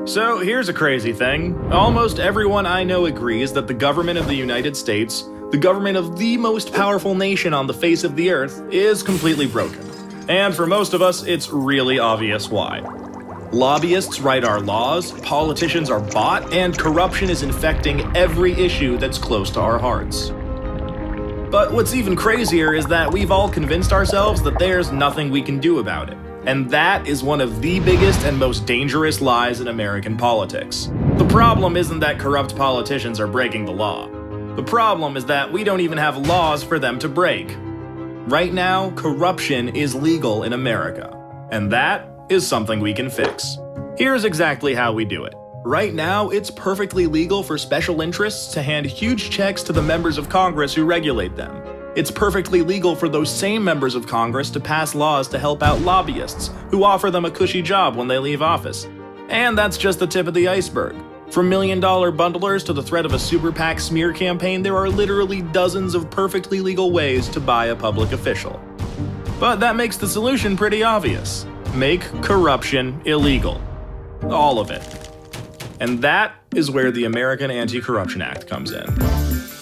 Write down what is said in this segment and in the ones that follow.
So here's a crazy thing. Almost everyone I know agrees that the government of the United States, the government of the most powerful nation on the face of the earth, is completely broken. And for most of us, it's really obvious why. Lobbyists write our laws, politicians are bought, and corruption is infecting every issue that's close to our hearts. But what's even crazier is that we've all convinced ourselves that there's nothing we can do about it. And that is one of the biggest and most dangerous lies in American politics. The problem isn't that corrupt politicians are breaking the law. The problem is that we don't even have laws for them to break. Right now, corruption is legal in America. And that is something we can fix. Here's exactly how we do it. Right now, it's perfectly legal for special interests to hand huge checks to the members of Congress who regulate them. It's perfectly legal for those same members of Congress to pass laws to help out lobbyists who offer them a cushy job when they leave office. And that's just the tip of the iceberg. From million-dollar bundlers to the threat of a super PAC smear campaign, there are literally dozens of perfectly legal ways to buy a public official. But that makes the solution pretty obvious. Make corruption illegal. All of it. And that is where the American Anti-Corruption Act comes in.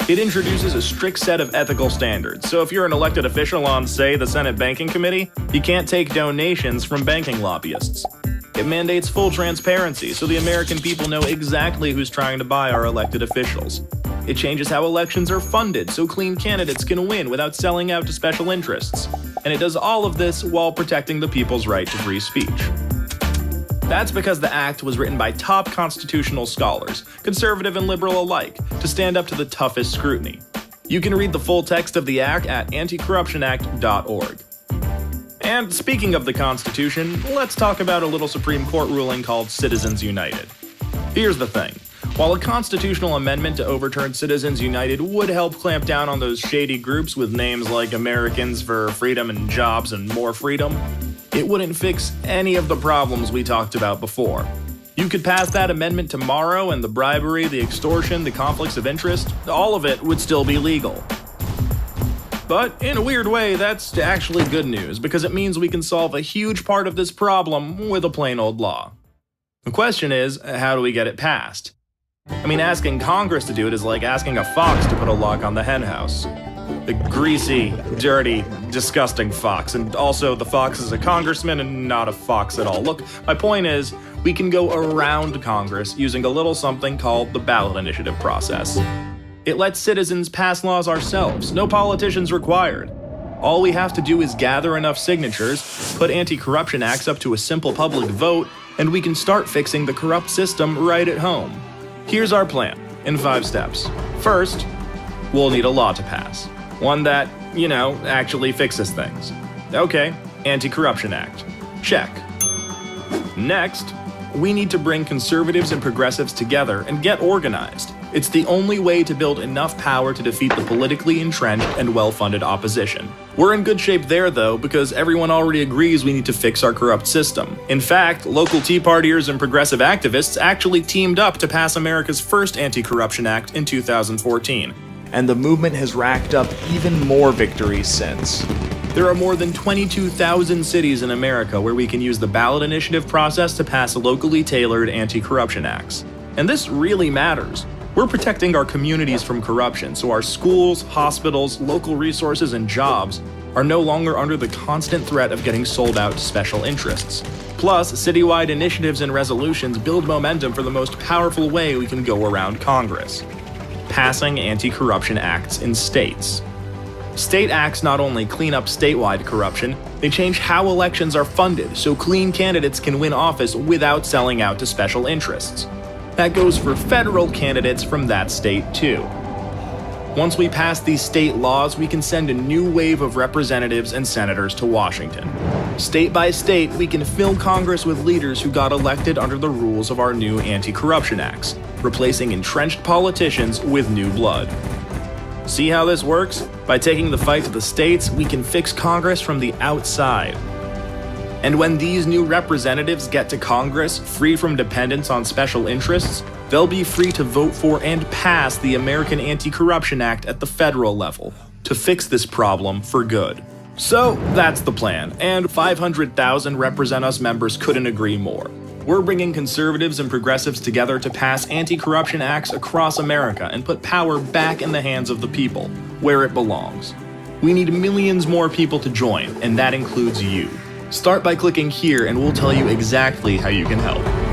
It introduces a strict set of ethical standards, so if you're an elected official on, say, the Senate Banking Committee, you can't take donations from banking lobbyists. It mandates full transparency, so the American people know exactly who's trying to buy our elected officials. It changes how elections are funded, so clean candidates can win without selling out to special interests. And it does all of this while protecting the people's right to free speech. That's because the act was written by top constitutional scholars, conservative and liberal alike, to stand up to the toughest scrutiny. You can read the full text of the act at anticorruptionact.org. And speaking of the Constitution, let's talk about a little Supreme Court ruling called Citizens United. Here's the thing. While a constitutional amendment to overturn Citizens United would help clamp down on those shady groups with names like Americans for Freedom and Jobs and More Freedom, it wouldn't fix any of the problems we talked about before. You could pass that amendment tomorrow and the bribery, the extortion, the conflicts of interest, all of it would still be legal. But in a weird way, that's actually good news because it means we can solve a huge part of this problem with a plain old law. The question is, how do we get it passed? I mean, asking Congress to do it is like asking a fox to put a lock on the henhouse. The greasy, dirty, disgusting fox. And also, the fox is a congressman and not a fox at all. Look, my point is, we can go around Congress using a little something called the ballot initiative process. It lets citizens pass laws ourselves, no politicians required. All we have to do is gather enough signatures, put anti-corruption acts up to a simple public vote, and we can start fixing the corrupt system right at home. Here's our plan, in 5 steps. First, we'll need a law to pass. One that, actually fixes things. Okay, Anti-Corruption Act. Check. Next, we need to bring conservatives and progressives together and get organized. It's the only way to build enough power to defeat the politically entrenched and well-funded opposition. We're in good shape there, though, because everyone already agrees we need to fix our corrupt system. In fact, local Tea Partiers and progressive activists actually teamed up to pass America's first Anti-Corruption Act in 2014. And the movement has racked up even more victories since. There are more than 22,000 cities in America where we can use the ballot initiative process to pass locally tailored anti-corruption acts. And this really matters. We're protecting our communities from corruption, so our schools, hospitals, local resources, and jobs are no longer under the constant threat of getting sold out to special interests. Plus, citywide initiatives and resolutions build momentum for the most powerful way we can go around Congress: passing anti-corruption acts in states. State acts not only clean up statewide corruption, they change how elections are funded so clean candidates can win office without selling out to special interests. That goes for federal candidates from that state too. Once we pass these state laws, we can send a new wave of representatives and senators to Washington. State by state, we can fill Congress with leaders who got elected under the rules of our new anti-corruption acts, replacing entrenched politicians with new blood. See how this works? By taking the fight to the states, we can fix Congress from the outside. And when these new representatives get to Congress, free from dependence on special interests, they'll be free to vote for and pass the American Anti-Corruption Act at the federal level to fix this problem for good. So that's the plan, and 500,000 Represent Us members couldn't agree more. We're bringing conservatives and progressives together to pass anti-corruption acts across America and put power back in the hands of the people, where it belongs. We need millions more people to join, and that includes you. Start by clicking here and we'll tell you exactly how you can help.